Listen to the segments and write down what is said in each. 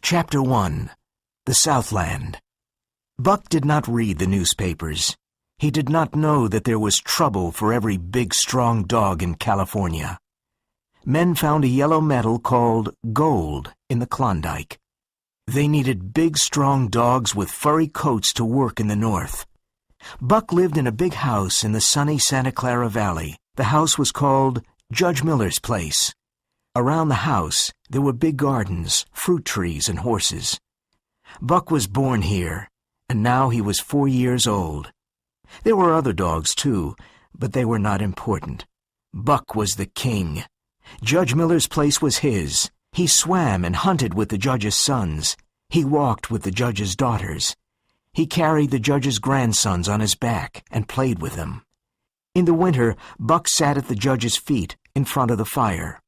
Chapter 1. The Southland. Buck did not read the newspapers. He did not know that there was trouble for every big, strong dog in California. Men found a yellow metal called gold in the Klondike. They needed big, strong dogs with furry coats to work in the north. Buck lived in a big house in the sunny Santa Clara Valley. The house was called Judge Miller's place. Around the house, there were big gardens, fruit trees, and horses. Buck was born here, and now he was 4 years old. There were other dogs, too, but they were not important. Buck was the king. Judge Miller's place was his. He swam and hunted with the judge's sons. He walked with the judge's daughters. He carried the judge's grandsons on his back and played with them. In the winter, Buck sat at the judge's feet in front of the fire.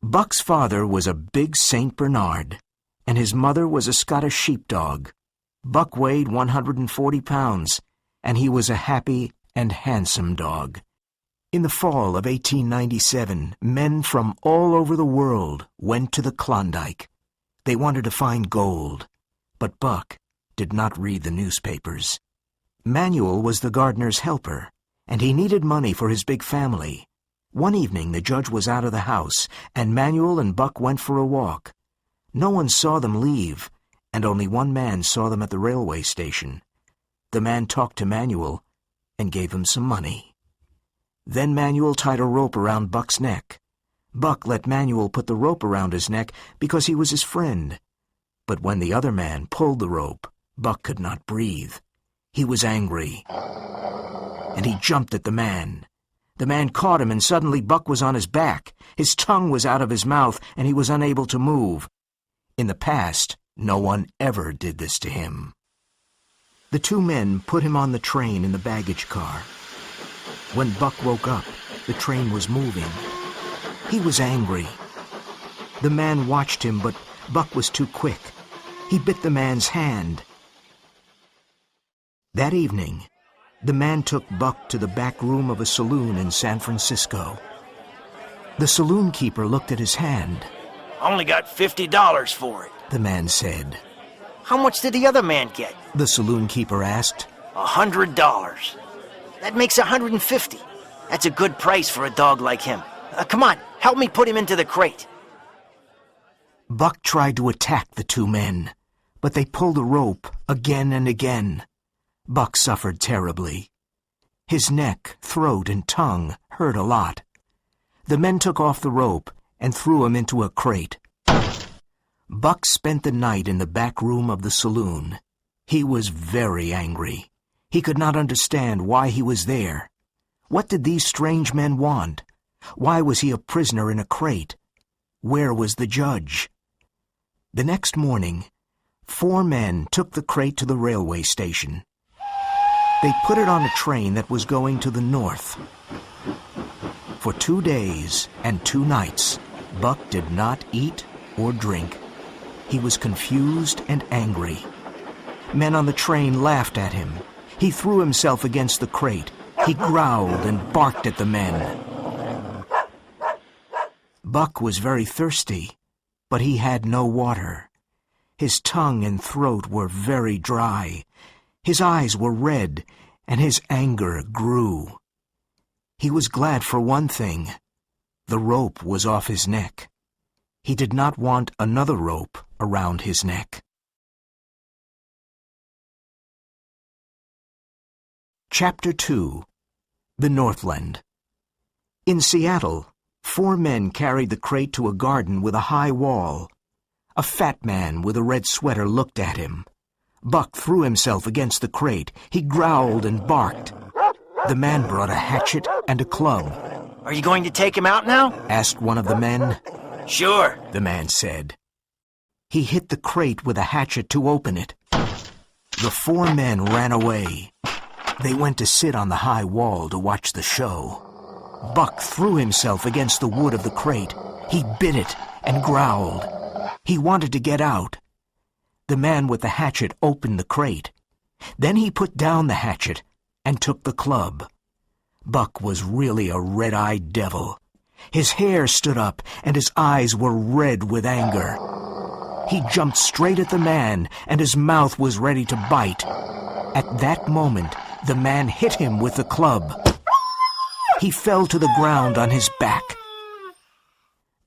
Buck's father was a big St. Bernard, and his mother was a Scottish sheepdog. Buck weighed 140 pounds, and he was a happy and handsome dog. In the fall of 1897, men from all over the world went to the Klondike. They wanted to find gold, but Buck did not read the newspapers. Manuel was the gardener's helper, and he needed money for his big family. One evening the judge was out of the house, and Manuel and Buck went for a walk. No one saw them leave, and only one man saw them at the railway station. The man talked to Manuel and gave him some money. Then Manuel tied a rope around Buck's neck. Buck let Manuel put the rope around his neck because he was his friend. But when the other man pulled the rope, Buck could not breathe. He was angry, and he jumped at the man. The man caught him, and suddenly Buck was on his back. His tongue was out of his mouth, and he was unable to move. In the past, no one ever did this to him. The two men put him on the train in the baggage car. When Buck woke up, the train was moving. He was angry. The man watched him, but Buck was too quick. He bit the man's hand. That evening, the man took Buck to the back room of a saloon in San Francisco. The saloon keeper looked at his hand. Only got $50 for it, the man said. How much did the other man get? The saloon keeper asked. $100. That makes $150. That's a good price for a dog like him. Come on, help me put him into the crate. Buck tried to attack the two men, but they pulled the rope again and again. Buck suffered terribly. His neck, throat, and tongue hurt a lot. The men took off the rope and threw him into a crate. Buck spent the night in the back room of the saloon. He was very angry. He could not understand why he was there. What did these strange men want? Why was he a prisoner in a crate? Where was the judge? The next morning, 4 men took the crate to the railway station. They put it on a train that was going to the north. For 2 days and 2 nights, Buck did not eat or drink. He was confused and angry. Men on the train laughed at him. He threw himself against the crate. He growled and barked at the men. Buck was very thirsty, but he had no water. His tongue and throat were very dry. His eyes were red, and his anger grew. He was glad for one thing. The rope was off his neck. He did not want another rope around his neck. Chapter 2. The Northland. In Seattle, 4 men carried the crate to a garden with a high wall. A fat man with a red sweater looked at him. Buck threw himself against the crate. He growled and barked. The man brought a hatchet and a club. Are you going to take him out now? Asked one of the men. Sure, the man said. He hit the crate with a hatchet to open it. The 4 men ran away. They went to sit on the high wall to watch the show. Buck threw himself against the wood of the crate. He bit it and growled. He wanted to get out. The man with the hatchet opened the crate. Then he put down the hatchet and took the club. Buck was really a red-eyed devil. His hair stood up and his eyes were red with anger. He jumped straight at the man, and his mouth was ready to bite. At that moment, the man hit him with the club. He fell to the ground on his back.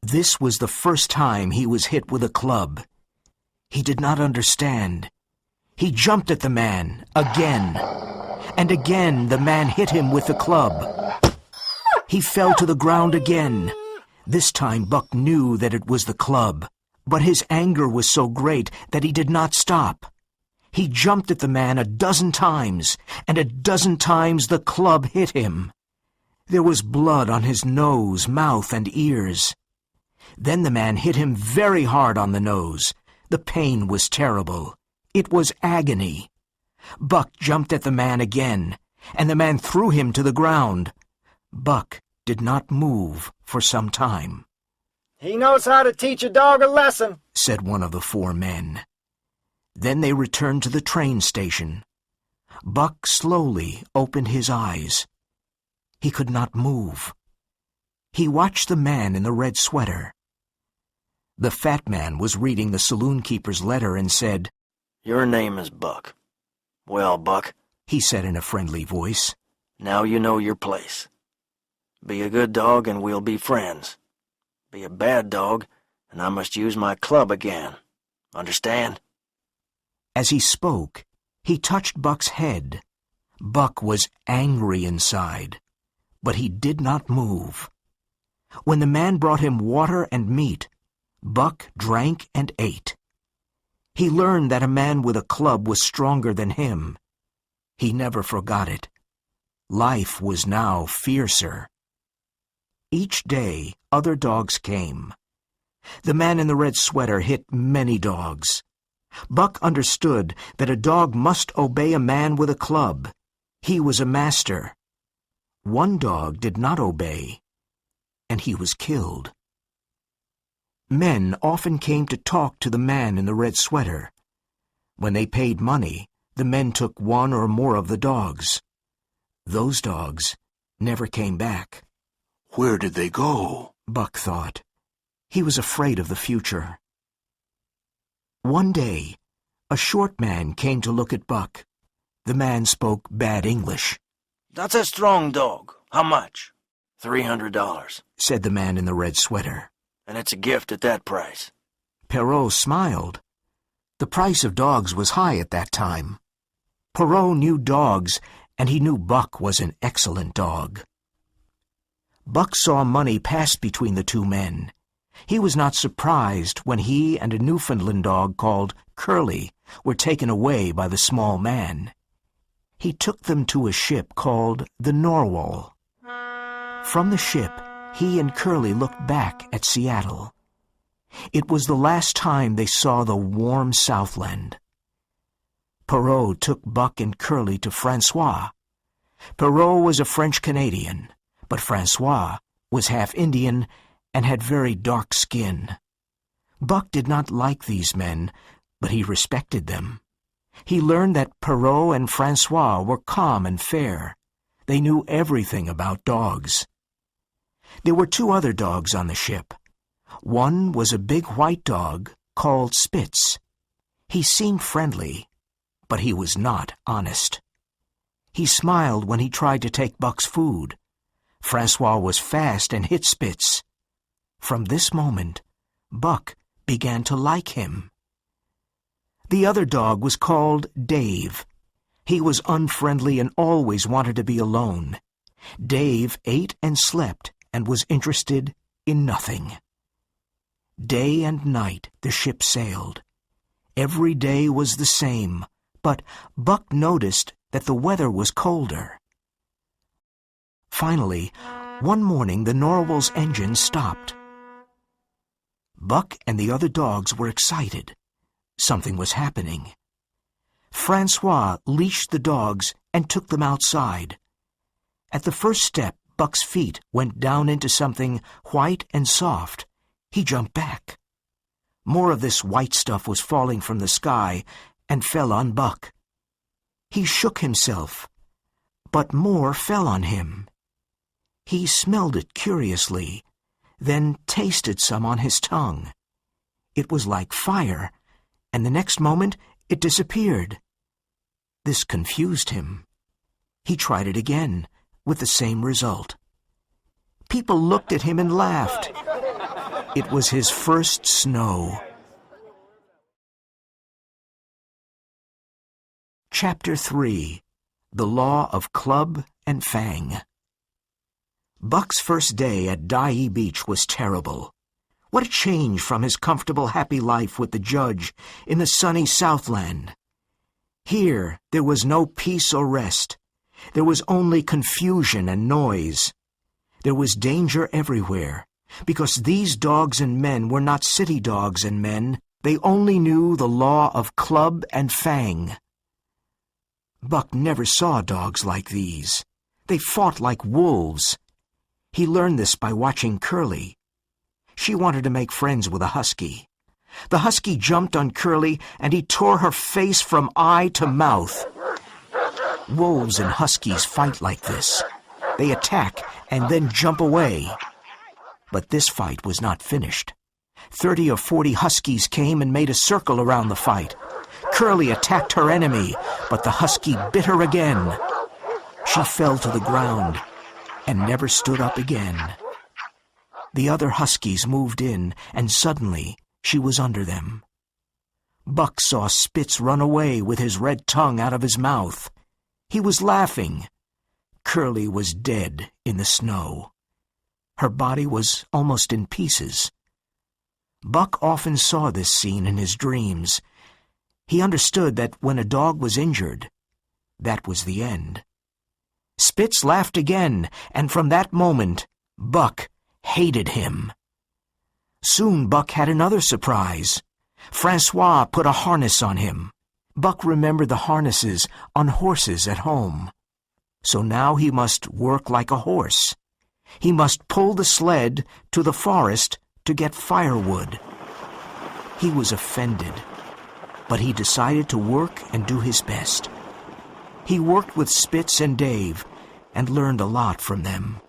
This was the first time he was hit with a club. He did not understand. He jumped at the man again, and again the man hit him with the club. He fell to the ground again. This time Buck knew that it was the club, but his anger was so great that he did not stop. He jumped at the man a dozen times, and a dozen times the club hit him. There was blood on his nose, mouth, and ears. Then the man hit him very hard on the nose. The pain was terrible. It was agony. Buck jumped at the man again, and the man threw him to the ground. Buck did not move for some time. "He knows how to teach a dog a lesson," said one of the four men. Then they returned to the train station. Buck slowly opened his eyes. He could not move. He watched the man in the red sweater. The fat man was reading the saloon keeper's letter and said, "Your name is Buck. Well, Buck," he said in a friendly voice, "now you know your place. Be a good dog and we'll be friends. Be a bad dog and I must use my club again. Understand?" As he spoke, he touched Buck's head. Buck was angry inside, but he did not move. When the man brought him water and meat, Buck drank and ate. He learned that a man with a club was stronger than him. He never forgot it. Life was now fiercer. Each day, other dogs came. The man in the red sweater hit many dogs. Buck understood that a dog must obey a man with a club. He was a master. One dog did not obey, and he was killed. Men often came to talk to the man in the red sweater. When they paid money, the men took one or more of the dogs. Those dogs never came back. Where did they go? Buck thought. He was afraid of the future. One day, a short man came to look at Buck. The man spoke bad English. "That's a strong dog. How much?" $300, said the man in the red sweater. "And it's a gift at that price." Perrault smiled. The price of dogs was high at that time. Perrault knew dogs, and he knew Buck was an excellent dog. Buck saw money pass between the two men. He was not surprised when he and a Newfoundland dog called Curly were taken away by the small man. He took them to a ship called the Narwhal. From the ship, he and Curly looked back at Seattle. It was the last time they saw the warm Southland. Perrault took Buck and Curly to Francois. Perrault was a French-Canadian, but Francois was half Indian and had very dark skin. Buck did not like these men, but he respected them. He learned that Perrault and Francois were calm and fair. They knew everything about dogs. There were two other dogs on the ship. One was a big white dog called Spitz. He seemed friendly, but he was not honest. He smiled when he tried to take Buck's food. Francois was fast and hit Spitz. From this moment, Buck began to like him. The other dog was called Dave. He was unfriendly and always wanted to be alone. Dave ate and slept and was interested in nothing. Day and night the ship sailed. Every day was the same, but Buck noticed that the weather was colder. Finally, one morning the Narwhal's engine stopped. Buck and the other dogs were excited. Something was happening. Francois leashed the dogs and took them outside. At the first step, Buck's feet went down into something white and soft. He jumped back. More of this white stuff was falling from the sky and fell on Buck. He shook himself, but more fell on him. He smelled it curiously, then tasted some on his tongue. it was like fire, and the next moment it disappeared. This confused him. He tried it again, with the same result. People looked at him and laughed. It was his first snow. Chapter 3. The Law of Club and Fang. Buck's first day at Dyea Beach was terrible. What a change from his comfortable, happy life with the judge in the sunny Southland. Here, there was no peace or rest. There was only confusion and noise. There was danger everywhere, because these dogs and men were not city dogs and men. They only knew the law of club and fang. Buck never saw dogs like these. They fought like wolves. He learned this by watching Curly. She wanted to make friends with a husky. The husky jumped on Curly, and he tore her face from eye to mouth. Wolves and huskies fight like this. They attack and then jump away. But this fight was not finished. 30 or 40 huskies came and made a circle around the fight. Curly attacked her enemy, but the husky bit her again. She fell to the ground and never stood up again. The other huskies moved in, and suddenly she was under them. Buck saw Spitz run away with his red tongue out of his mouth. He was laughing. Curly was dead in the snow. Her body was almost in pieces. Buck often saw this scene in his dreams. He understood that when a dog was injured, that was the end. Spitz laughed again, and from that moment, Buck hated him. Soon Buck had another surprise. Francois put a harness on him. Buck remembered the harnesses on horses at home. So now he must work like a horse. He must pull the sled to the forest to get firewood. He was offended, but he decided to work and do his best. He worked with Spitz and Dave and learned a lot from them.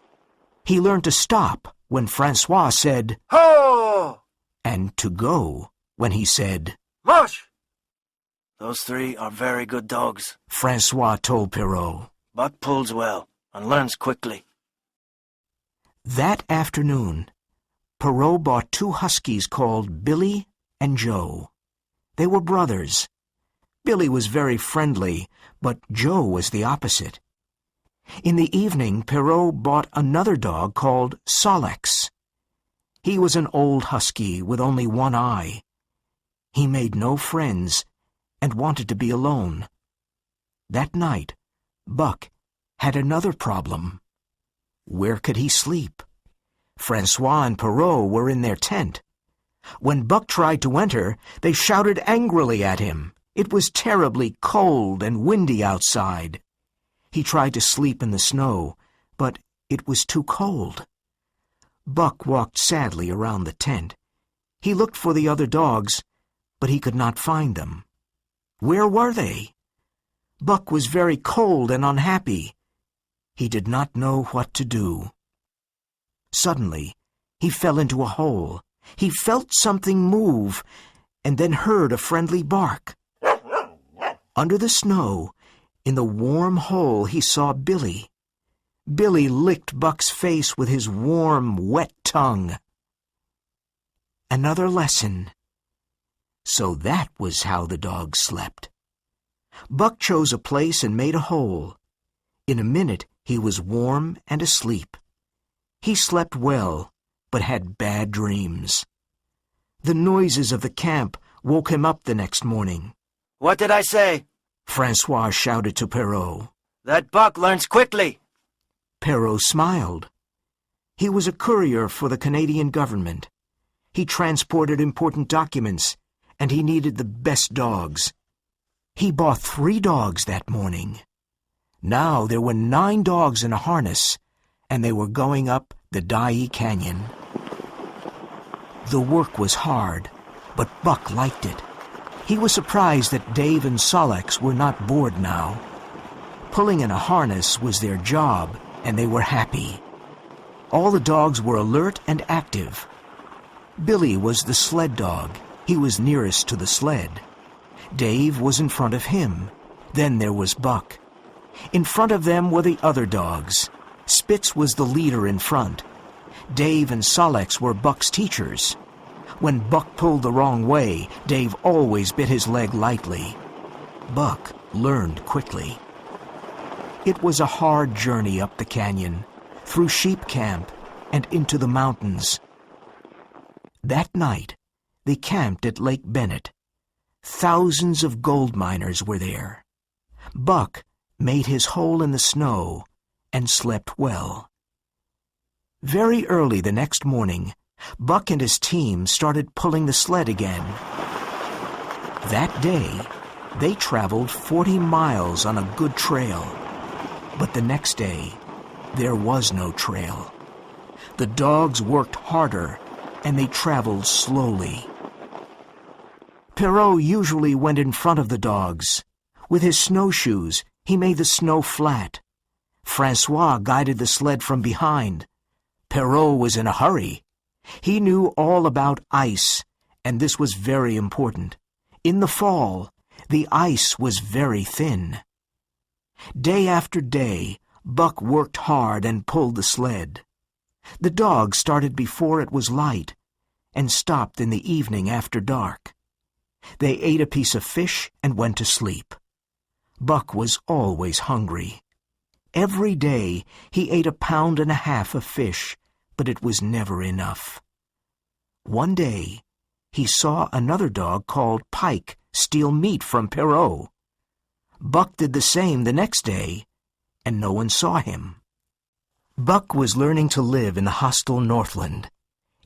He learned to stop when Francois said, Ho! and to go when he said, Mush! Those three are very good dogs. Francois told Perrault. Buck pulls well and learns quickly. That afternoon, Perrault bought 2 huskies called Billy and Joe. They were brothers. Billy was very friendly, but Joe was the opposite. In the evening, Perrault bought another dog called Solex. He was an old husky with only one eye. He made no friends and wanted to be alone. That night, Buck had another problem. Where could he sleep? Francois and Perrault were in their tent. When Buck tried to enter, they shouted angrily at him. It was terribly cold and windy outside. He tried to sleep in the snow, but it was too cold. Buck walked sadly around the tent. He looked for the other dogs, but he could not find them. Where were they? Buck was very cold and unhappy. He did not know what to do. Suddenly, he fell into a hole. He felt something move, and then heard a friendly bark. Under the snow, in the warm hole, he saw Billy. Billy licked Buck's face with his warm, wet tongue. Another lesson. So that was how the dogs slept. Buck chose a place and made a hole. In a minute, he was warm and asleep. He slept well, but had bad dreams. The noises of the camp woke him up the next morning. What did I say? Francois shouted to Perrault. That Buck learns quickly. Perrault smiled. He was a courier for the Canadian government. He transported important documents, and he needed the best dogs. He bought 3 dogs that morning. Now there were 9 dogs in a harness, and they were going up the Dyea Canyon. The work was hard, but Buck liked it. He was surprised that Dave and Solex were not bored now. Pulling in a harness was their job, and they were happy. All the dogs were alert and active. Billy was the sled dog. He was nearest to the sled. Dave was in front of him. Then there was Buck. In front of them were the other dogs. Spitz was the leader in front. Dave and Solex were Buck's teachers. When Buck pulled the wrong way, Dave always bit his leg lightly. Buck learned quickly. It was a hard journey up the canyon, through sheep camp, and into the mountains. That night, they camped at Lake Bennett. Thousands of gold miners were there. Buck made his hole in the snow and slept well. Very early the next morning, Buck and his team started pulling the sled again. That day, they traveled 40 miles on a good trail. But the next day, there was no trail. The dogs worked harder, and they traveled slowly. Perrault usually went in front of the dogs. With his snowshoes, he made the snow flat. Francois guided the sled from behind. Perrault was in a hurry. He knew all about ice, and this was very important. In the fall, the ice was very thin. Day after day, Buck worked hard and pulled the sled. The dogs started before it was light and stopped in the evening after dark. They ate a piece of fish and went to sleep. Buck was always hungry. Every day he ate 1.5 pounds of fish, but it was never enough. One day he saw another dog called Pike steal meat from Perrault. Buck did the same the next day, and no one saw him. Buck was learning to live in the hostile Northland.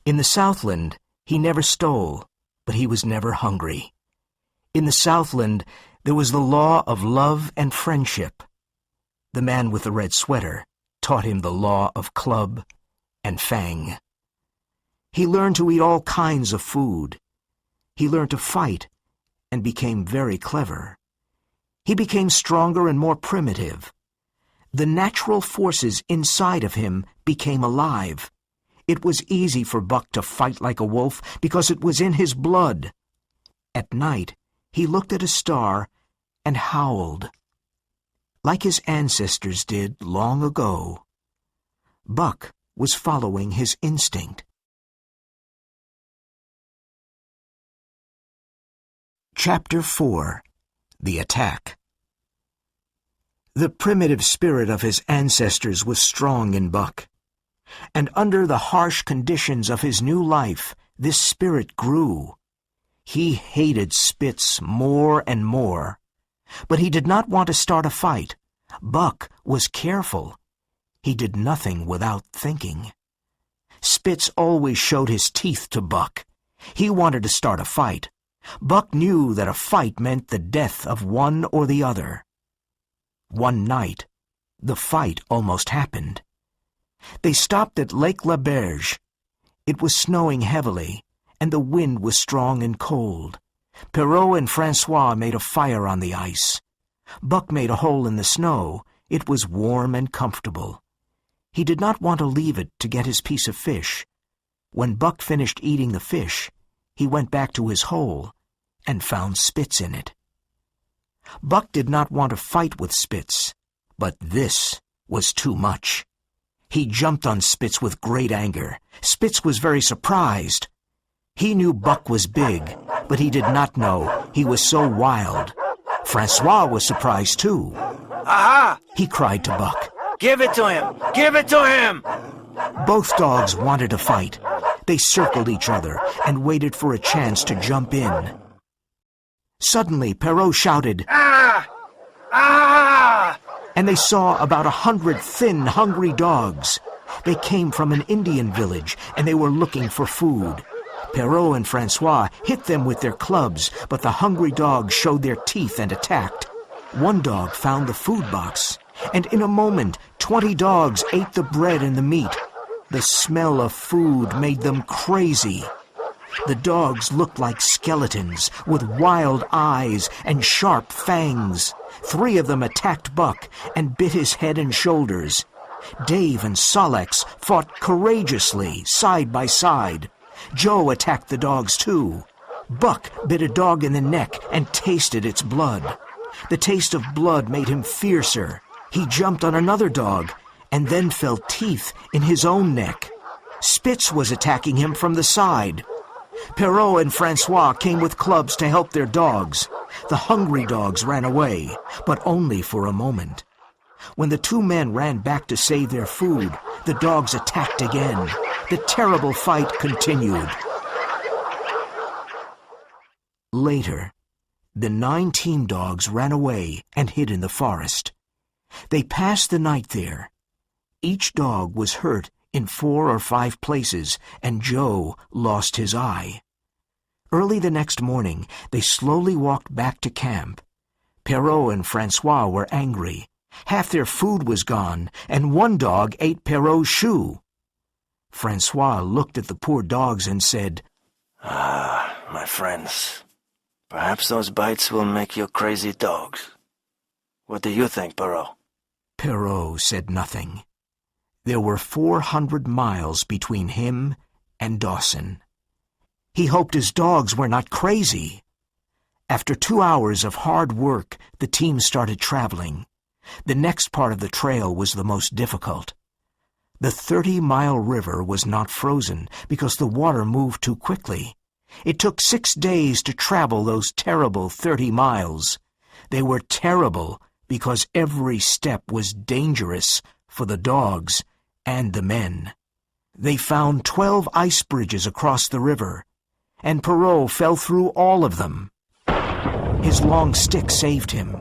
In the Southland, he never stole, but he was never hungry. In the Southland, there was the law of love and friendship. The man with the red sweater taught him the law of club and fang. He learned to eat all kinds of food. He learned to fight and became very clever. He became stronger and more primitive. The natural forces inside of him became alive. It was easy for Buck to fight like a wolf because it was in his blood. At night, he looked at a star and howled. Like his ancestors did long ago, Buck was following his instinct. Chapter 4. The Attack. The primitive spirit of his ancestors was strong in Buck, and under the harsh conditions of his new life, this spirit grew. He hated Spitz more and more, but he did not want to start a fight. Buck was careful. He did nothing without thinking. Spitz always showed his teeth to Buck. He wanted to start a fight. Buck knew that a fight meant the death of one or the other. One night, the fight almost happened. They stopped at Lake La Berge. It was snowing heavily, and the wind was strong and cold. Perrault and Francois made a fire on the ice. Buck made a hole in the snow. It was warm and comfortable. He did not want to leave it to get his piece of fish. When Buck finished eating the fish, he went back to his hole and found Spitz in it. Buck did not want to fight with Spitz, but this was too much. He jumped on Spitz with great anger. Spitz was very surprised. He knew Buck was big, but he did not know he was so wild. Francois was surprised too. Aha! He cried to Buck. Give it to him! Give it to him! Both dogs wanted to fight. They circled each other and waited for a chance to jump in. Suddenly, Perrault shouted, Ah! Ah! and they saw about 100 thin, hungry dogs. They came from an Indian village, and they were looking for food. Perrault and Francois hit them with their clubs, but the hungry dogs showed their teeth and attacked. One dog found the food box, and in a moment 20 dogs ate the bread and the meat. The smell of food made them crazy. The dogs looked like skeletons with wild eyes and sharp fangs. 3 of them attacked Buck and bit his head and shoulders. Dave and Solex fought courageously, side by side. Joe attacked the dogs too. Buck bit a dog in the neck and tasted its blood. The taste of blood made him fiercer. He jumped on another dog and then felt teeth in his own neck. Spitz was attacking him from the side. Perrault and Francois came with clubs to help their dogs. The hungry dogs ran away, but only for a moment. When the two men ran back to save their food, the dogs attacked again. The terrible fight continued. Later, the 9 team dogs ran away and hid in the forest. They passed the night there. Each dog was hurt in 4 or 5 places, and Joe lost his eye. Early the next morning, they slowly walked back to camp. Perrault and Francois were angry. Half their food was gone, and one dog ate Perrault's shoe. Francois looked at the poor dogs and said, "Ah, my friends, perhaps those bites will make you crazy dogs. What do you think, Perrault?" Perrault said nothing. There were 400 miles between him and Dawson. He hoped his dogs were not crazy. After 2 hours of hard work, the team started traveling. The next part of the trail was the most difficult. The 30-mile river was not frozen because the water moved too quickly. It took 6 days to travel those terrible 30 miles. They were terrible because every step was dangerous for the dogs and the men. They found 12 ice bridges across the river, and Perrault fell through all of them. His long stick saved him.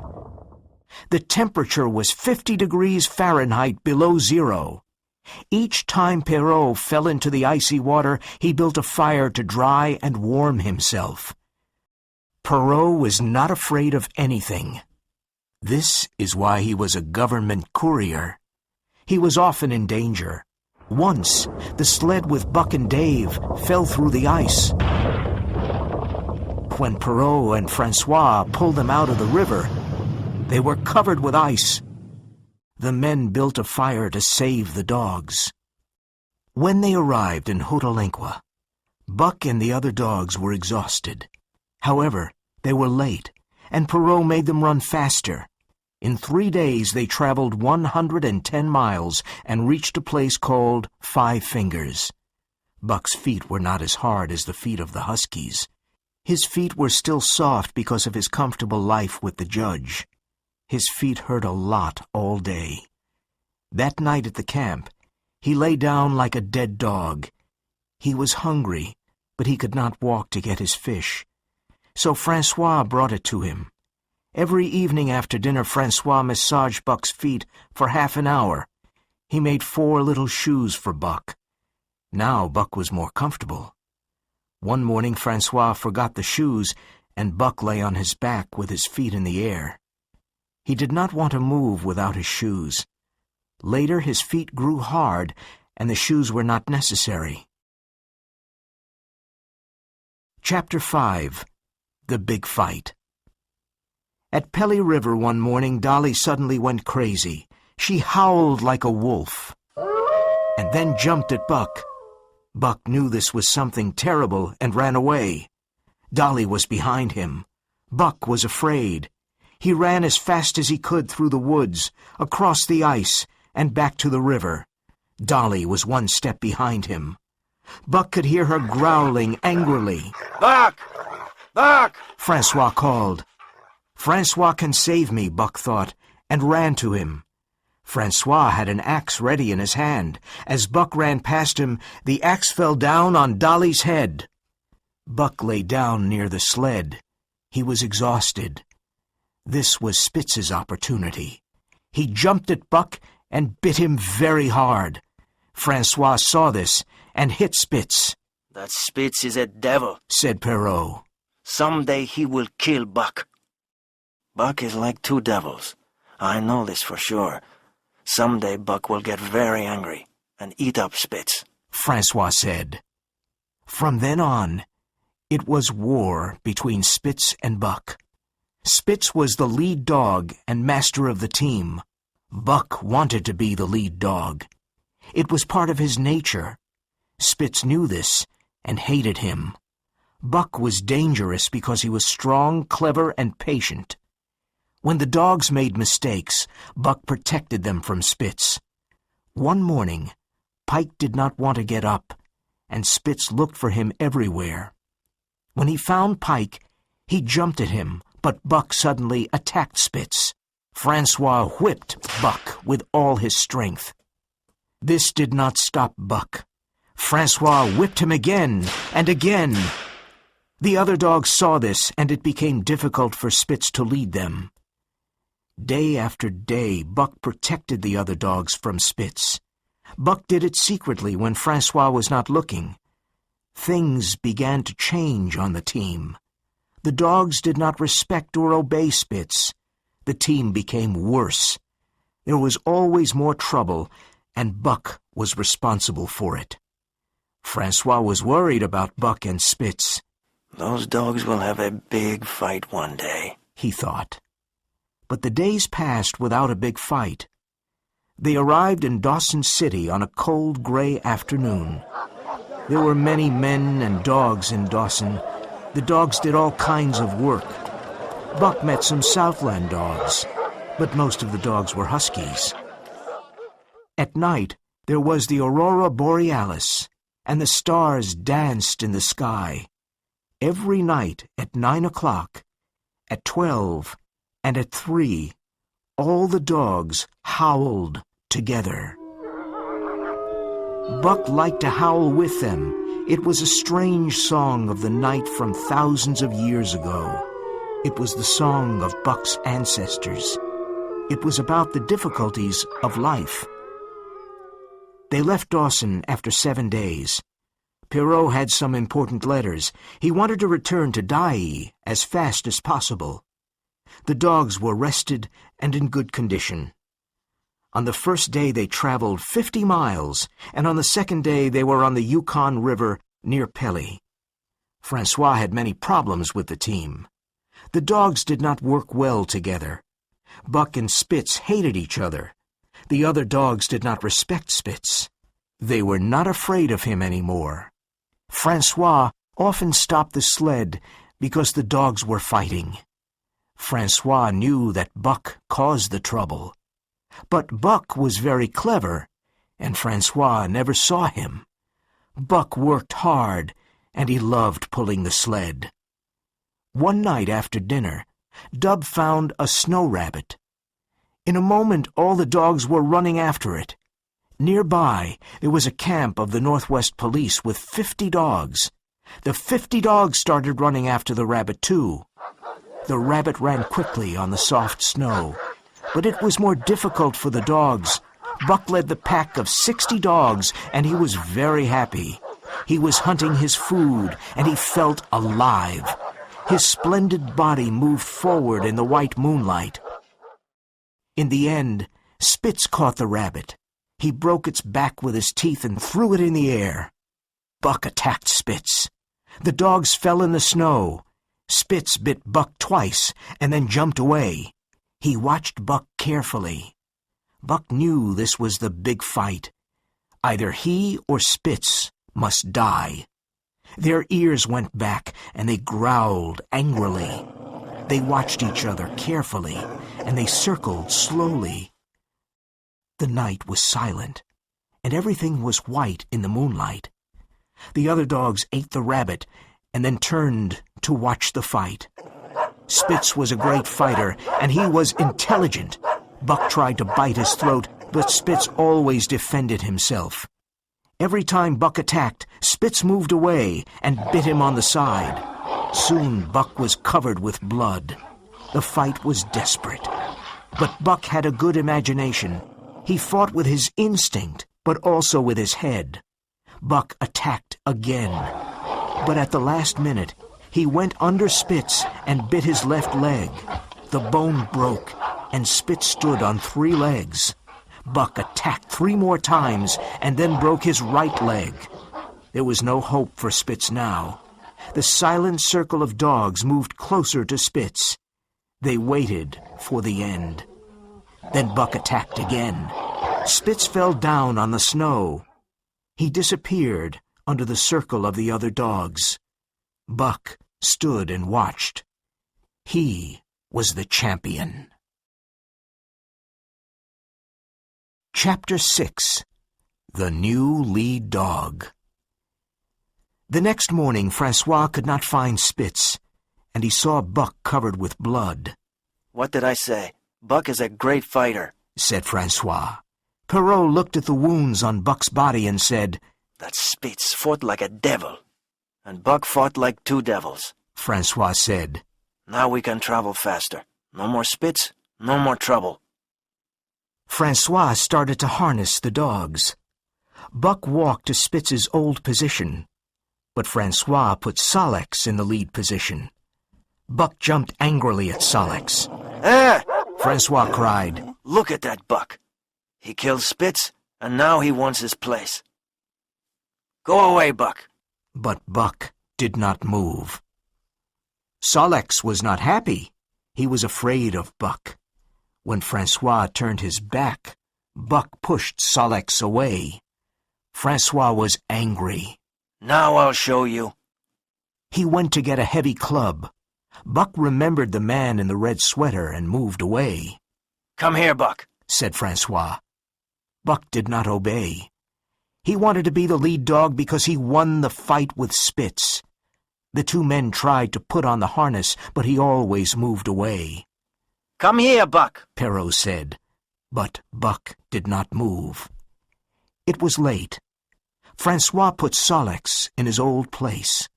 The temperature was 50 degrees Fahrenheit below zero. Each time Perrault fell into the icy water, he built a fire to dry and warm himself. Perrault was not afraid of anything. This is why he was a government courier. He was often in danger. Once, the sled with Buck and Dave fell through the ice. When Perrault and Francois pulled them out of the river, they were covered with ice. The men built a fire to save the dogs. When they arrived in Hotelengua, Buck and the other dogs were exhausted. However, they were late, and Perrault made them run faster. In 3 days they traveled 110 miles and reached a place called Five Fingers. Buck's feet were not as hard as the feet of the Huskies. His feet were still soft because of his comfortable life with the judge. His feet hurt a lot all day. That night at the camp, he lay down like a dead dog. He was hungry, but he could not walk to get his fish. So Francois brought it to him. Every evening after dinner, Francois massaged Buck's feet for half an hour. He made 4 little shoes for Buck. Now Buck was more comfortable. One morning Francois forgot the shoes, and Buck lay on his back with his feet in the air. He did not want to move without his shoes. Later his feet grew hard, and the shoes were not necessary. Chapter 5. The Big Fight. At Pelly River one morning, Dolly suddenly went crazy. She howled like a wolf, and then jumped at Buck. Buck knew this was something terrible and ran away. Dolly was behind him. Buck was afraid. He ran as fast as he could through the woods, across the ice, and back to the river. Dolly was 1 step behind him. Buck could hear her growling angrily. Buck! Buck! Francois called. Francois can save me, Buck thought, and ran to him. Francois had an axe ready in his hand. As Buck ran past him, the axe fell down on Dolly's head. Buck lay down near the sled. He was exhausted. This was Spitz's opportunity. He jumped at Buck and bit him very hard. Francois saw this and hit Spitz. "That Spitz is a devil," said Perrault. "Someday he will kill Buck." "Buck is like 2 devils. I know this for sure. Someday Buck will get very angry and eat up Spitz," Francois said. From then on, it was war between Spitz and Buck. Spitz was the lead dog and master of the team. Buck wanted to be the lead dog. It was part of his nature. Spitz knew this and hated him. Buck was dangerous because he was strong, clever, and patient. When the dogs made mistakes, Buck protected them from Spitz. One morning, Pike did not want to get up, and Spitz looked for him everywhere. When he found Pike, he jumped at him, but Buck suddenly attacked Spitz. Francois whipped Buck with all his strength. This did not stop Buck. Francois whipped him again and again. The other dogs saw this, and it became difficult for Spitz to lead them. Day after day, Buck protected the other dogs from Spitz. Buck did it secretly when Francois was not looking. Things began to change on the team. The dogs did not respect or obey Spitz. The team became worse. There was always more trouble, and Buck was responsible for it. Francois was worried about Buck and Spitz. Those dogs will have a big fight one day, he thought. But the days passed without a big fight. They arrived in Dawson City on a cold, gray afternoon. There were many men and dogs in Dawson. The dogs did all kinds of work. Buck met some Southland dogs, but most of the dogs were Huskies. At night, there was the Aurora Borealis, and the stars danced in the sky. Every night at 9 o'clock, at 12, and at 3, all the dogs howled together. Buck liked to howl with them. It was a strange song of the night from thousands of years ago. It was the song of Buck's ancestors. It was about the difficulties of life. They left Dawson after 7 days. Pierrot had some important letters. He wanted to return to Dyea as fast as possible. The dogs were rested and in good condition. On the first day they traveled 50 miles, and on the second day they were on the Yukon River near Pelly. Francois had many problems with the team. The dogs did not work well together. Buck and Spitz hated each other. The other dogs did not respect Spitz. They were not afraid of him anymore. Francois often stopped the sled because the dogs were fighting. Francois knew that Buck caused the trouble. But Buck was very clever, and Francois never saw him. Buck worked hard, and he loved pulling the sled. One night after dinner, Dub found a snow rabbit. In a moment, all the dogs were running after it. Nearby, there was a camp of the Northwest Police with 50 dogs. The 50 dogs started running after the rabbit, too. The rabbit ran quickly on the soft snow, but it was more difficult for the dogs. Buck led the pack of 60 dogs, and he was very happy. He was hunting his food, and he felt alive. His splendid body moved forward in the white moonlight. In the end, Spitz caught the rabbit. He broke its back with his teeth and threw it in the air. Buck attacked Spitz. The dogs fell in the snow. Spitz bit Buck twice and then jumped away. He watched Buck carefully. Buck knew this was the big fight. Either he or Spitz must die. Their ears went back and they growled angrily. They watched each other carefully and they circled slowly. The night was silent, and everything was white in the moonlight. The other dogs ate the rabbit and then turned to watch the fight. Spitz was a great fighter, and he was intelligent. Buck tried to bite his throat, but Spitz always defended himself. Every time Buck attacked, Spitz moved away and bit him on the side. Soon Buck was covered with blood. The fight was desperate. But Buck had a good imagination. He fought with his instinct, but also with his head. Buck attacked again. But at the last minute, he went under Spitz and bit his left leg. The bone broke, and Spitz stood on 3 legs. Buck attacked 3 more times and then broke his right leg. There was no hope for Spitz now. The silent circle of dogs moved closer to Spitz. They waited for the end. Then Buck attacked again. Spitz fell down on the snow. He disappeared under the circle of the other dogs. Buck stood and watched. He was the champion. Chapter 6. The New Lead Dog. The next morning, Francois could not find Spitz, and he saw Buck covered with blood. "What did I say? Buck is a great fighter," said Francois. Perrault looked at the wounds on Buck's body and said, "That Spitz fought like a devil, and Buck fought like two devils." Francois said, "Now we can travel faster. No more Spitz, no more trouble." Francois started to harness the dogs. Buck walked to Spitz's old position, but Francois put Sol-leks in the lead position. Buck jumped angrily at Sol-leks. "Ah!" Francois cried, "Look at that Buck. He killed Spitz, and now he wants his place. Go away, Buck." But Buck did not move. Sol-leks was not happy. He was afraid of Buck. When Francois turned his back, Buck pushed Sol-leks away. Francois was angry. "Now I'll show you." He went to get a heavy club. Buck remembered the man in the red sweater and moved away. "Come here, Buck," said Francois. Buck did not obey. He wanted to be the lead dog because he won the fight with Spitz. The two men tried to put on the harness, but he always moved away. "Come here, Buck," Perrault said, but Buck did not move. It was late. Francois put Sol-leks in his old place.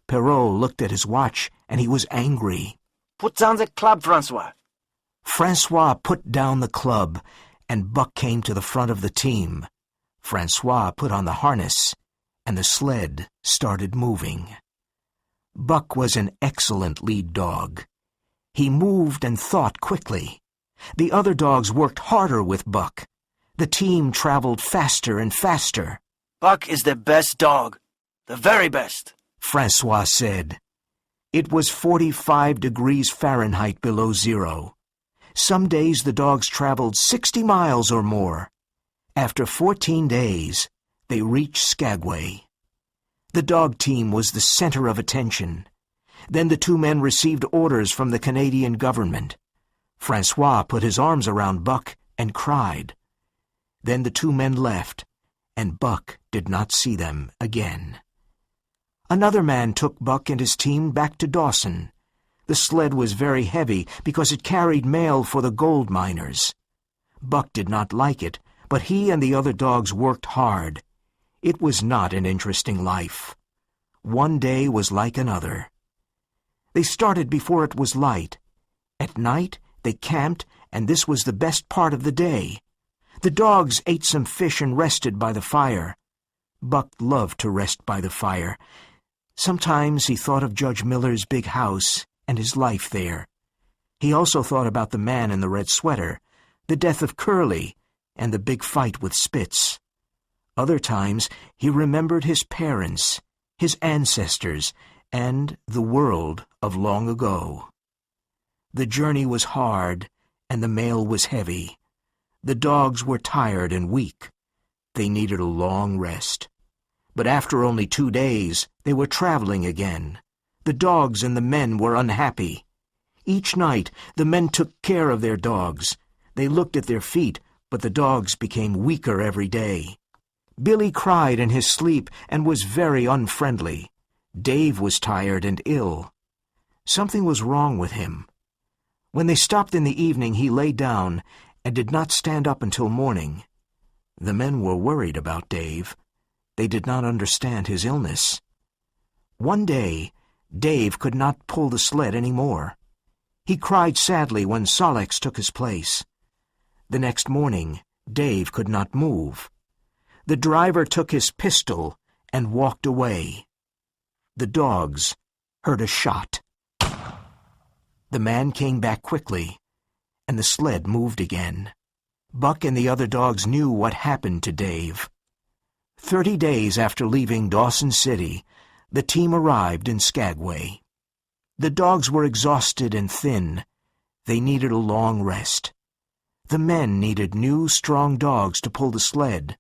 Perrault looked at his watch, and he was angry. "Put down the club, Francois." Francois put down the club, and Buck came to the front of the team. Francois put on the harness, and the sled started moving. Buck was an excellent lead dog. He moved and thought quickly. The other dogs worked harder with Buck. The team traveled faster and faster. "Buck is the best dog, the very best," Francois said. It was 45 degrees Fahrenheit below zero. Some days the dogs traveled 60 miles or more. After 14 days, they reached Skagway. The dog team was the center of attention. Then the two men received orders from the Canadian government. Francois put his arms around Buck and cried. Then the two men left, and Buck did not see them again. Another man took Buck and his team back to Dawson. The sled was very heavy because it carried mail for the gold miners. Buck did not like it, but he and the other dogs worked hard. It was not an interesting life. One day was like another. They started before it was light. At night, they camped, and this was the best part of the day. The dogs ate some fish and rested by the fire. Buck loved to rest by the fire. Sometimes he thought of Judge Miller's big house and his life there. He also thought about the man in the red sweater, the death of Curly, and the big fight with Spitz. Other times he remembered his parents, his ancestors, and the world of long ago. The journey was hard, and the mail was heavy. The dogs were tired and weak. They needed a long rest. But after only 2 days, they were traveling again. The dogs and the men were unhappy. Each night, the men took care of their dogs. They looked at their feet, but the dogs became weaker every day. Billy cried in his sleep and was very unfriendly. Dave was tired and ill. Something was wrong with him. When they stopped in the evening, he lay down and did not stand up until morning. The men were worried about Dave. They did not understand his illness. One day, Dave could not pull the sled any more. He cried sadly when Sol-leks took his place. The next morning, Dave could not move. The driver took his pistol and walked away. The dogs heard a shot. The man came back quickly, and the sled moved again. Buck and the other dogs knew what happened to Dave. 30 days after leaving Dawson City, the team arrived in Skagway. The dogs were exhausted and thin. They needed a long rest. The men needed new, strong dogs to pull the sled.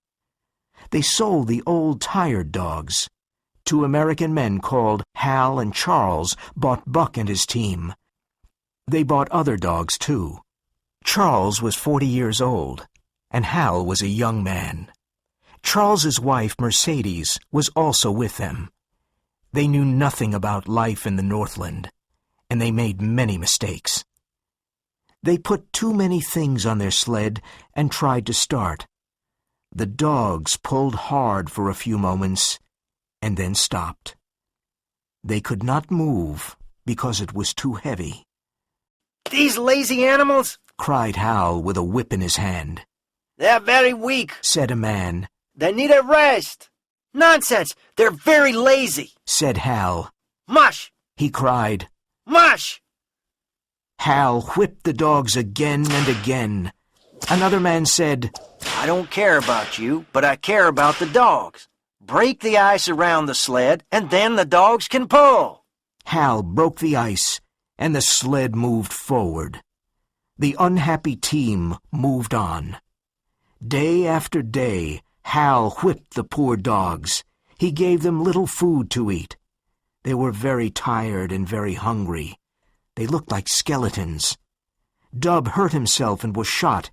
They sold the old, tired dogs. two American men called Hal and Charles bought Buck and his team. They bought other dogs, too. Charles was 40 years old, and Hal was a young man. Charles's wife, Mercedes, was also with them. They knew nothing about life in the Northland, and they made many mistakes. They put too many things on their sled and tried to start. The dogs pulled hard for a few moments and then stopped. They could not move because it was too heavy. These lazy animals, Cried Hal with a whip in his hand. they're very weak. Said a man. They need a rest. Nonsense, they're very lazy. Said Hal. Mush, He cried. mush. Hal whipped the dogs again and again. Another man said, I don't care about you, but I care about the dogs. Break the ice around the sled, and then the dogs can pull. Hal broke the ice, and the sled moved forward. The unhappy team moved on. Day after day, Hal whipped the poor dogs. He gave them little food to eat. They were very tired and very hungry. They looked like skeletons. Dub hurt himself and was shot.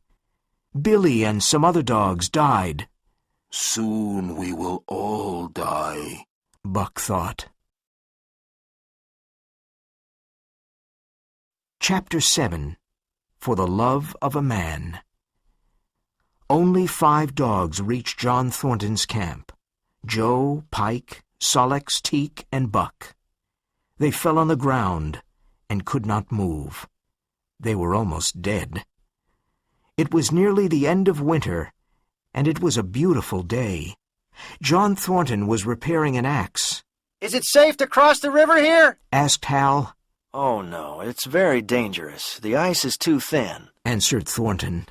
Billy and some other dogs died. Soon we will all die, Buck thought. Chapter 7. For the Love of a Man. Only 5 dogs reached John Thornton's camp: Joe, Pike, Sol-leks, Teek, and Buck. They fell on the ground and could not move. They were almost dead. It was nearly the end of winter, and it was a beautiful day. John Thornton was repairing an axe. Is it safe to cross the river here? Asked Hal. Oh, no, it's very dangerous. The ice is too thin. Answered Thornton.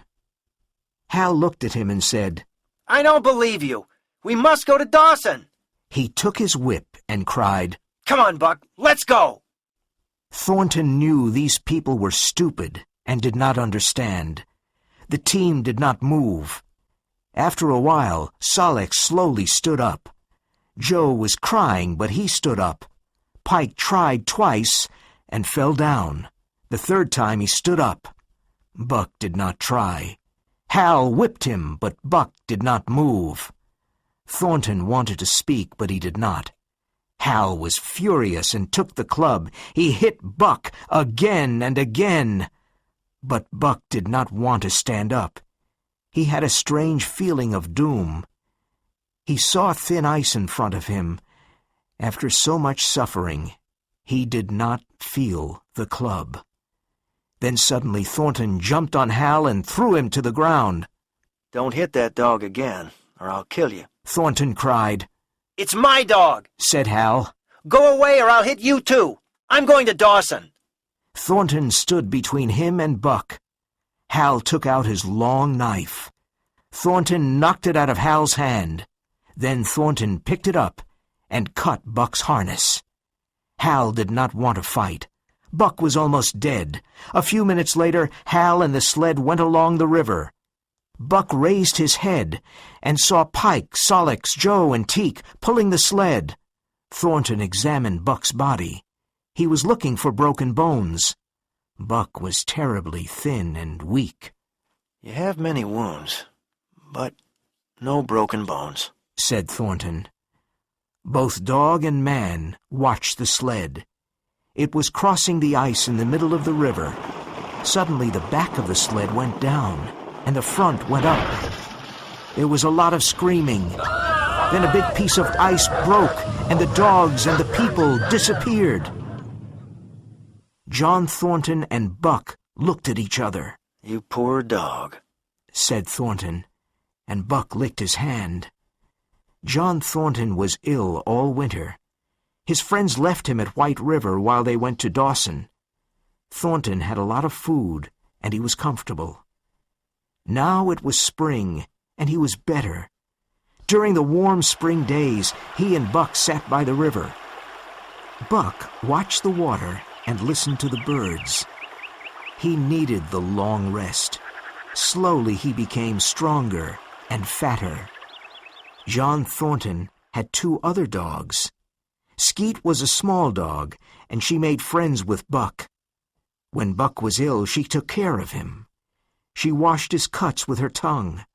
Hal looked at him and said, I don't believe you. We must go to Dawson. He took his whip and cried, Come on, Buck, let's go. Thornton knew these people were stupid and did not understand. The team did not move. After a while, Sol-leks slowly stood up. Joe was crying, but he stood up. Pike tried twice and fell down. The third time he stood up. Buck did not try. Hal whipped him, but Buck did not move. Thornton wanted to speak, but he did not. Hal was furious and took the club. He hit Buck again and again. But Buck did not want to stand up. He had a strange feeling of doom. He saw thin ice in front of him. After so much suffering, he did not feel the club. Then suddenly Thornton jumped on Hal and threw him to the ground. Don't hit that dog again, or I'll kill you. Thornton cried. It's my dog. Said Hal. Go away or I'll hit you too. I'm going to Dawson. Thornton stood between him and Buck. Hal took out his long knife. Thornton knocked it out of Hal's hand. Then Thornton picked it up and cut Buck's harness. Hal did not want to fight. Buck was almost dead. A few minutes later, Hal and the sled went along the river. Buck raised his head and saw Pike, Sol-leks, Joe, and Teek pulling the sled. Thornton examined Buck's body. He was looking for broken bones. Buck was terribly thin and weak. You have many wounds, but no broken bones, said Thornton. Both dog and man watched the sled. It was crossing the ice in the middle of the river. Suddenly the back of the sled went down, and the front went up. There was a lot of screaming. Then a big piece of ice broke, and the dogs and the people disappeared. John Thornton and Buck looked at each other. You poor dog, said Thornton, and Buck licked his hand. John Thornton was ill all winter. His friends left him at White River while they went to Dawson. Thornton had a lot of food, and he was comfortable. Now it was spring, and he was better. During the warm spring days, he and Buck sat by the river. Buck watched the water and listened to the birds. He needed the long rest. Slowly he became stronger and fatter. John Thornton had 2 other dogs. Skeet was a small dog, and she made friends with Buck. When Buck was ill, she took care of him. She washed his cuts with her tongue.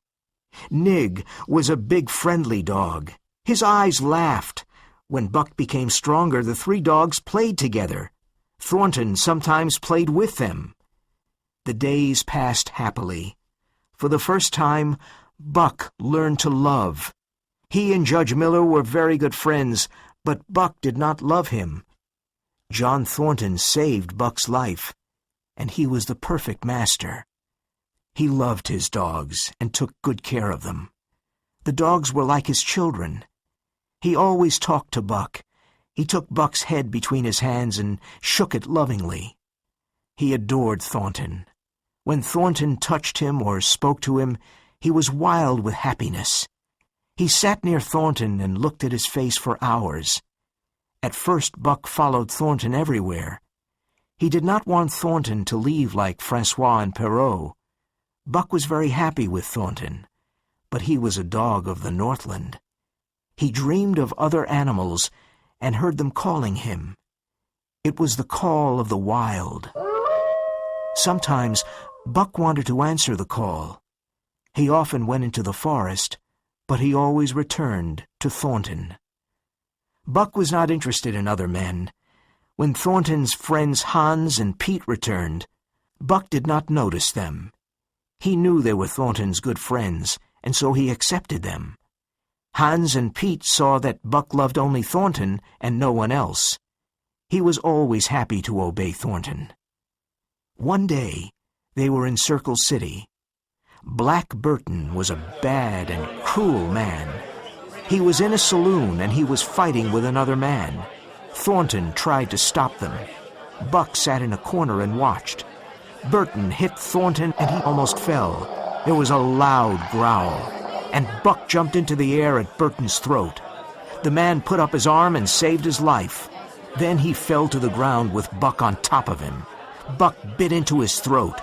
Nig was a big, friendly dog. His eyes laughed. When Buck became stronger, the three dogs played together. Thornton sometimes played with them. The days passed happily. For the first time, Buck learned to love. He and Judge Miller were very good friends, but Buck did not love him. John Thornton saved Buck's life, and he was the perfect master. He loved his dogs and took good care of them. The dogs were like his children. He always talked to Buck. He took Buck's head between his hands and shook it lovingly. He adored Thornton. When Thornton touched him or spoke to him, he was wild with happiness. He sat near Thornton and looked at his face for hours. At first, Buck followed Thornton everywhere. He did not want Thornton to leave like Francois and Perrault. Buck was very happy with Thornton, but he was a dog of the Northland. He dreamed of other animals and heard them calling him. It was the call of the wild. Sometimes Buck wanted to answer the call. He often went into the forest, but he always returned to Thornton. Buck was not interested in other men. When Thornton's friends Hans and Pete returned, Buck did not notice them. He knew they were Thornton's good friends, and so he accepted them. Hans and Pete saw that Buck loved only Thornton and no one else. He was always happy to obey Thornton. One day, they were in Circle City. Black Burton was a bad and cruel man. He was in a saloon and he was fighting with another man. Thornton tried to stop them. Buck sat in a corner and watched. Burton hit Thornton and he almost fell. There was a loud growl, and Buck jumped into the air at Burton's throat. The man put up his arm and saved his life. Then he fell to the ground with Buck on top of him. Buck bit into his throat.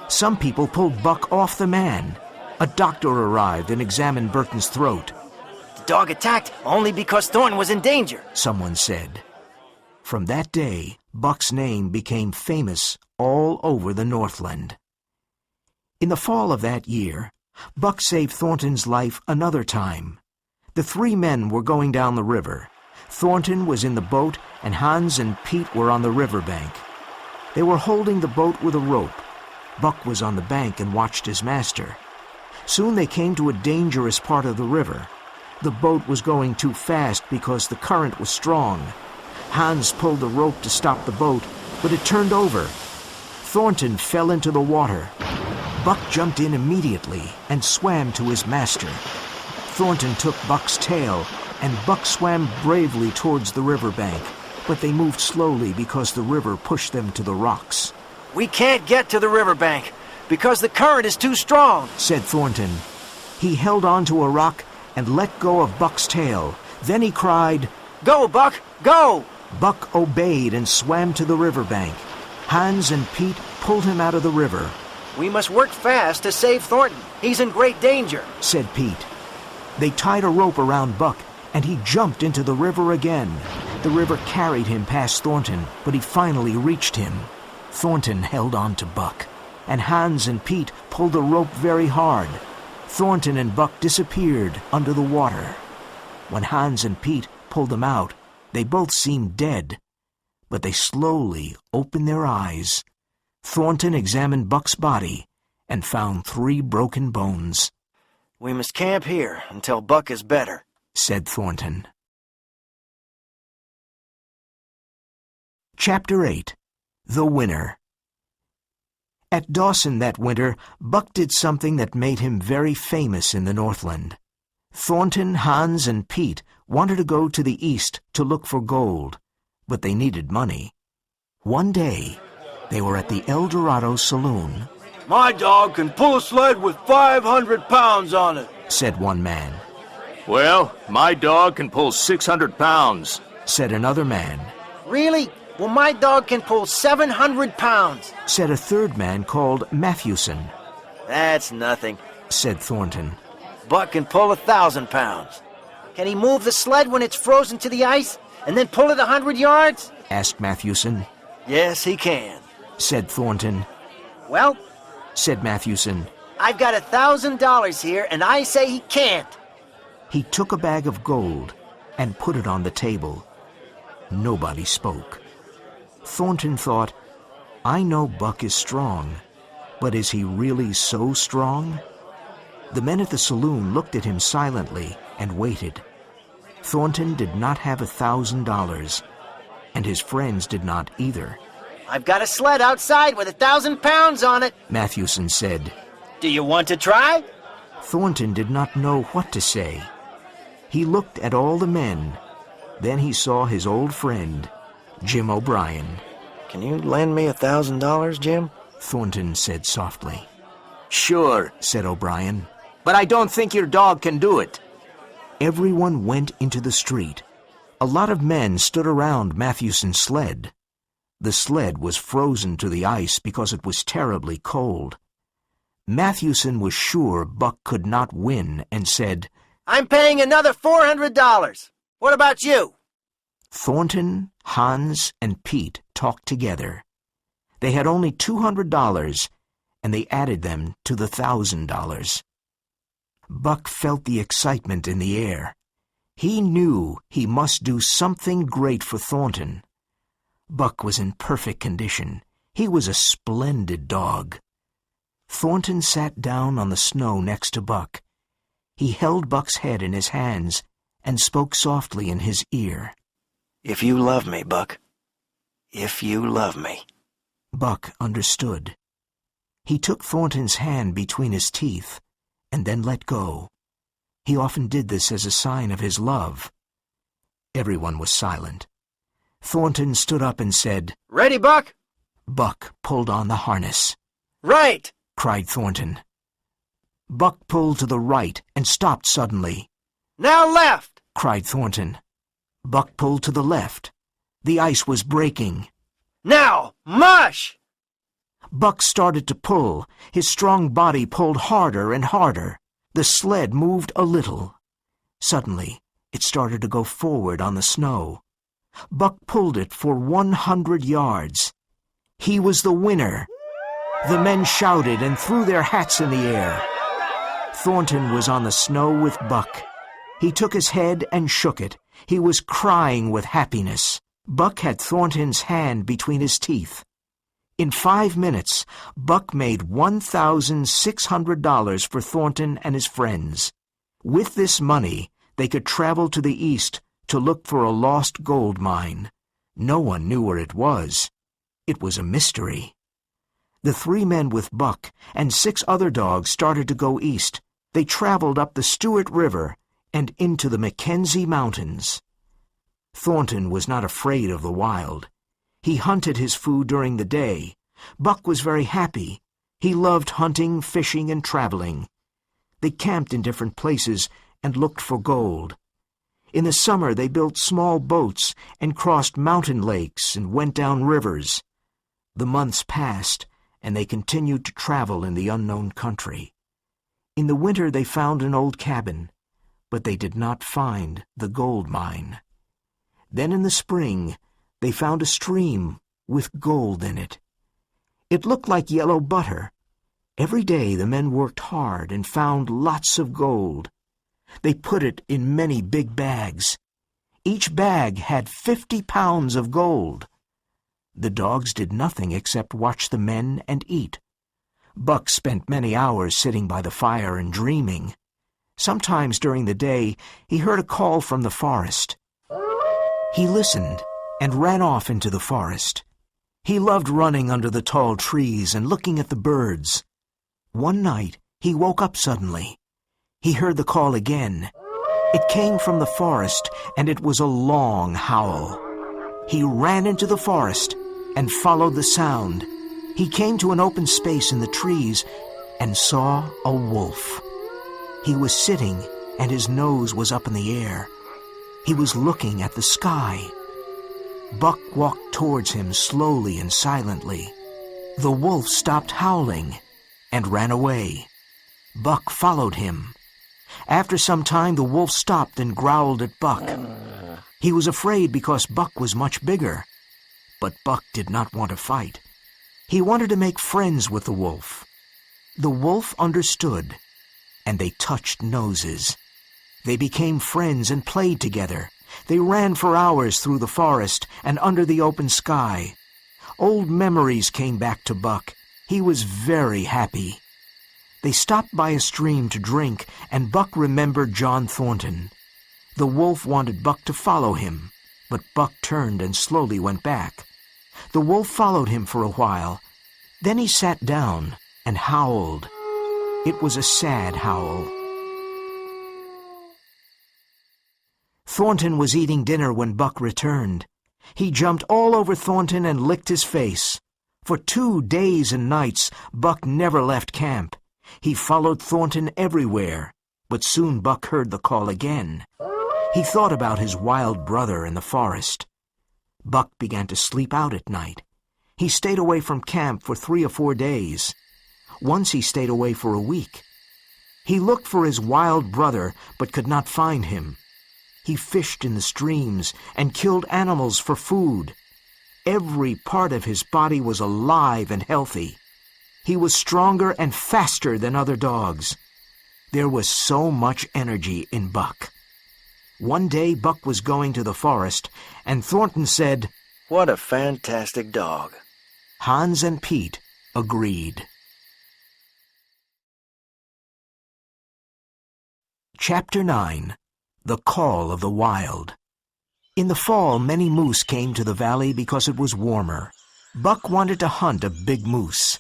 Some people pulled Buck off the man. A doctor arrived and examined Burton's throat. The dog attacked only because Thornton was in danger, someone said. From that day, Buck's name became famous all over the Northland. In the fall of that year, Buck saved Thornton's life another time. The three men were going down the river. Thornton was in the boat, and Hans and Pete were on the riverbank. They were holding the boat with a rope. Buck was on the bank and watched his master. Soon they came to a dangerous part of the river. The boat was going too fast because the current was strong. Hans pulled the rope to stop the boat, but it turned over. Thornton fell into the water. Buck jumped in immediately and swam to his master. Thornton took Buck's tail, and Buck swam bravely towards the riverbank, but they moved slowly because the river pushed them to the rocks. "We can't get to the riverbank because the current is too strong," said Thornton. He held on to a rock and let go of Buck's tail. Then he cried, "Go, Buck, go!" Buck obeyed and swam to the riverbank. Hans and Pete pulled him out of the river. "We must work fast to save Thornton. He's in great danger," said Pete. They tied a rope around Buck, and he jumped into the river again. The river carried him past Thornton, but he finally reached him. Thornton held on to Buck, and Hans and Pete pulled the rope very hard. Thornton and Buck disappeared under the water. When Hans and Pete pulled them out, they both seemed dead, but they slowly opened their eyes. Thornton examined Buck's body and found 3 broken bones. "We must camp here until Buck is better," said Thornton. Chapter 8. The Winner. At Dawson that winter, Buck did something that made him very famous in the Northland. Thornton, Hans, and Pete wanted to go to the east to look for gold, but they needed money. One day, they were at the El Dorado Saloon. My dog can pull a sled with 500 pounds on it, said one man. Well, my dog can pull 600 pounds, said another man. "Really? Well, my dog can pull 700 pounds, said a third man called Matthewson. "That's nothing," said Thornton. "Buck can pull 1,000 pounds. Can he move the sled when it's frozen to the ice? and then pull it 100 yards? asked Matthewson. Yes, he can. Said Thornton. Well, Said Matthewson. I've got $1,000 here, and I say he can't. He took a bag of gold and put it on the table. Nobody spoke. Thornton thought, I know Buck is strong, but is he really so strong? The men at the saloon looked at him silently and waited. Thornton did not have $1,000, and his friends did not either. I've got a sled outside with 1,000 pounds on it. Matthewson said. Do you want to try? Thornton did not know what to say. He looked at all the men. Then he saw his old friend, Jim O'Brien. Can you lend me $1,000, Jim? Thornton said softly. Sure, Said O'Brien. but I don't think your dog can do it. Everyone went into the street. A lot of men stood around Matthewson's sled. The sled was frozen to the ice because it was terribly cold. Matthewson was sure Buck could not win and said, I'm paying another $400. What about you? Thornton, Hans, and Pete talked together. They had only $200, and they added them to the $1,000. Buck felt the excitement in the air. He knew he must do something great for Thornton. Buck was in perfect condition. He was a splendid dog. Thornton sat down on the snow next to Buck. He held Buck's head in his hands and spoke softly in his ear. If you love me, Buck. If you love me. Buck understood. He took Thornton's hand between his teeth and then let go. He often did this as a sign of his love. Everyone was silent. Thornton stood up and said, Ready, Buck? Buck pulled on the harness. Right! Cried Thornton. Buck pulled to the right and stopped suddenly. Now left! Cried Thornton. Buck pulled to the left. The ice was breaking. Now, mush! Buck started to pull. His strong body pulled harder and harder. The sled moved a little. Suddenly, it started to go forward on the snow. Buck pulled it for 100 yards. He was the winner. The men shouted and threw their hats in the air. Thornton was on the snow with Buck. He took his head and shook it. He was crying with happiness. Buck had Thornton's hand between his teeth. In 5 minutes, Buck made $1,600 for Thornton and his friends. With this money, they could travel to the east to look for a lost gold mine. No one knew where it was. It was a mystery. The 3 men with Buck and 6 other dogs started to go east. They traveled up the Stewart River and into the Mackenzie Mountains. Thornton was not afraid of the wild. He hunted his food during the day. Buck was very happy. He loved hunting, fishing, and traveling. They camped in different places and looked for gold. In the summer they built small boats and crossed mountain lakes and went down rivers. The months passed, and they continued to travel in the unknown country. In the winter they found an old cabin, but they did not find the gold mine. Then in the spring they found a stream with gold in it. It looked like yellow butter. Every day the men worked hard and found lots of gold. They put it in many big bags. Each bag had 50 pounds of gold. The dogs did nothing except watch the men and eat. Buck spent many hours sitting by the fire and dreaming. Sometimes during the day he heard a call from the forest. He listened and ran off into the forest. He loved running under the tall trees and looking at the birds. One night he woke up suddenly. He heard the call again. It came from the forest, and it was a long howl. He ran into the forest and followed the sound. He came to an open space in the trees and saw a wolf. He was sitting, and his nose was up in the air. He was looking at the sky. Buck walked towards him slowly and silently. The wolf stopped howling and ran away. Buck followed him. After some time, the wolf stopped and growled at Buck. He was afraid because Buck was much bigger. But Buck did not want to fight. He wanted to make friends with the wolf. The wolf understood, and they touched noses. They became friends and played together. They ran for hours through the forest and under the open sky. Old memories came back to Buck. He was very happy. They stopped by a stream to drink, and Buck remembered John Thornton. The wolf wanted Buck to follow him, but Buck turned and slowly went back. The wolf followed him for a while. Then he sat down and howled. It was a sad howl. Thornton was eating dinner when Buck returned. He jumped all over Thornton and licked his face. For 2 days and nights, Buck never left camp. He followed Thornton everywhere, but soon Buck heard the call again. He thought about his wild brother in the forest. Buck began to sleep out at night. He stayed away from camp for 3 or 4 days. Once he stayed away for a week. He looked for his wild brother, but could not find him. He fished in the streams and killed animals for food. Every part of his body was alive and healthy. He was stronger and faster than other dogs. There was so much energy in Buck. One day Buck was going to the forest, and Thornton said, "What a fantastic dog." Hans and Pete agreed. Chapter 9. The Call of the Wild. In the fall, many moose came to the valley because it was warmer. Buck wanted to hunt a big moose.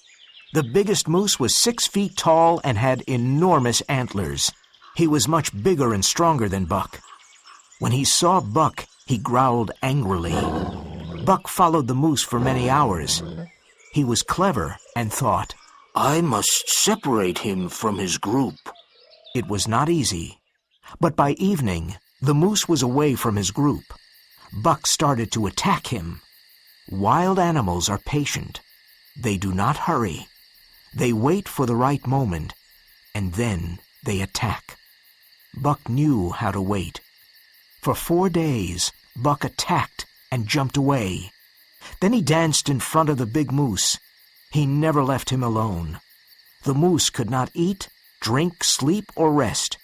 The biggest moose was 6 feet tall and had enormous antlers. He was much bigger and stronger than Buck. When he saw Buck, he growled angrily. Buck followed the moose for many hours. He was clever and thought, I must separate him from his group. It was not easy. But by evening, the moose was away from his group. Buck started to attack him. Wild animals are patient. They do not hurry. They wait for the right moment, and then they attack. Buck knew how to wait. For 4 days, Buck attacked and jumped away. Then he danced in front of the big moose. He never left him alone. The moose could not eat, drink, sleep, or rest.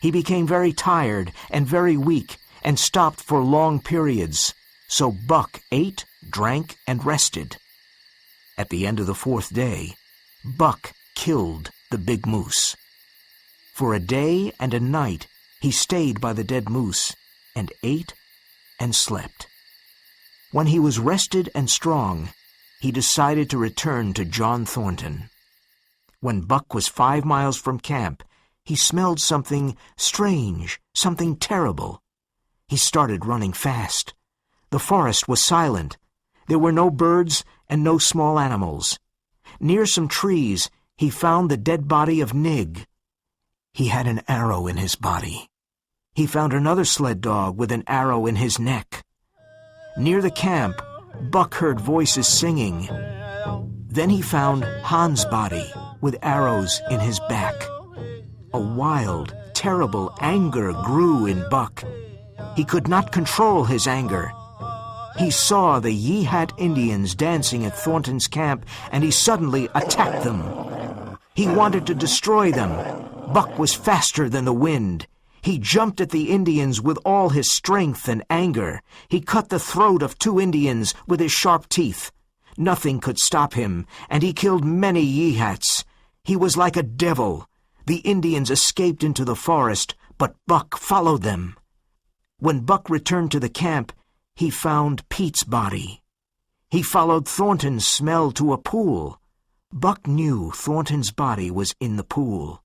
He became very tired and very weak and stopped for long periods. So Buck ate, drank, and rested. At the end of the 4th day, Buck killed the big moose. For a day and a night, he stayed by the dead moose and ate and slept. When he was rested and strong, he decided to return to John Thornton. When Buck was 5 miles from camp, he smelled something strange, something terrible. He started running fast. The forest was silent. There were no birds and no small animals. Near some trees, he found the dead body of Nig. He had an arrow in his body. He found another sled dog with an arrow in his neck. Near the camp, Buck heard voices singing. Then he found Hans' body with arrows in his back. A wild, terrible anger grew in Buck. He could not control his anger. He saw the Yeehat Indians dancing at Thornton's camp, and he suddenly attacked them. He wanted to destroy them. Buck was faster than the wind. He jumped at the Indians with all his strength and anger. He cut the throat of 2 Indians with his sharp teeth. Nothing could stop him, and he killed many Yeehats. He was like a devil. The Indians escaped into the forest, but Buck followed them. When Buck returned to the camp, he found Pete's body. He followed Thornton's smell to a pool. Buck knew Thornton's body was in the pool.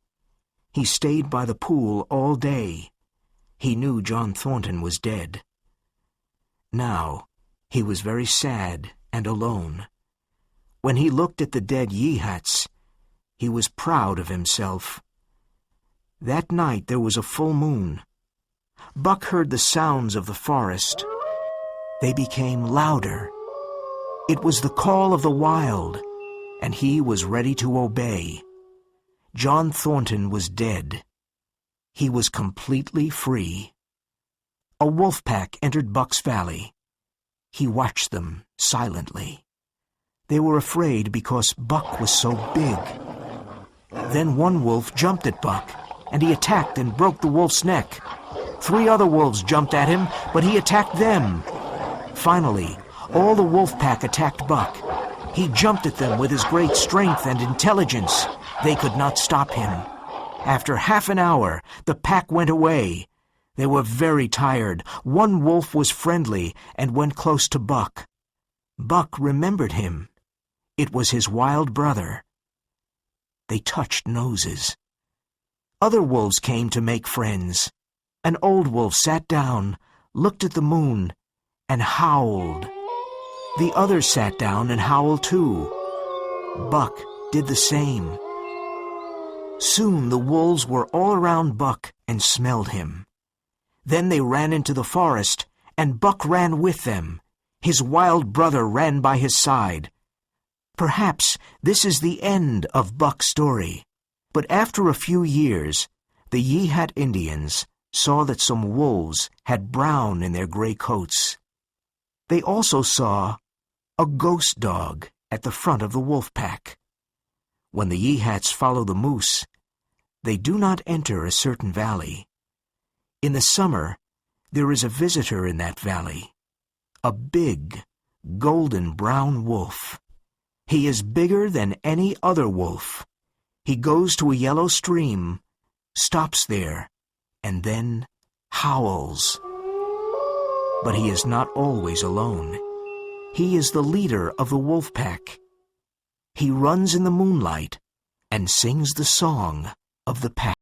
He stayed by the pool all day. He knew John Thornton was dead. Now, he was very sad and alone. When he looked at the dead Yeehats, he was proud of himself. That night there was a full moon. Buck heard the sounds of the forest. They became louder. It was the call of the wild, and he was ready to obey. John Thornton was dead. He was completely free. a wolf pack entered Buck's valley. He watched them silently. They were afraid because Buck was so big. Then one wolf jumped at Buck, and he attacked and broke the wolf's neck. 3 other wolves jumped at him, but he attacked them. Finally, all the wolf pack attacked Buck. He jumped at them with his great strength and intelligence. They could not stop him. After half an hour, the pack went away. They were very tired. One wolf was friendly and went close to Buck. Buck remembered him. It was his wild brother. They touched noses. Other wolves came to make friends. An old wolf sat down, looked at the moon, and howled. The others sat down and howled too. Buck did the same. Soon the wolves were all around Buck and smelled him. Then they ran into the forest, and Buck ran with them. His wild brother ran by his side. Perhaps this is the end of Buck's story. But after a few years, the Yehat Indians saw that some wolves had brown in their gray coats. They also saw a ghost dog at the front of the wolf pack. When the Yehats follow the moose, they do not enter a certain valley. In the summer, there is a visitor in that valley, a big, golden brown wolf. He is bigger than any other wolf. He goes to a yellow stream, stops there, and then howls. But he is not always alone. He is the leader of the wolf pack. He runs in the moonlight and sings the song of the pack.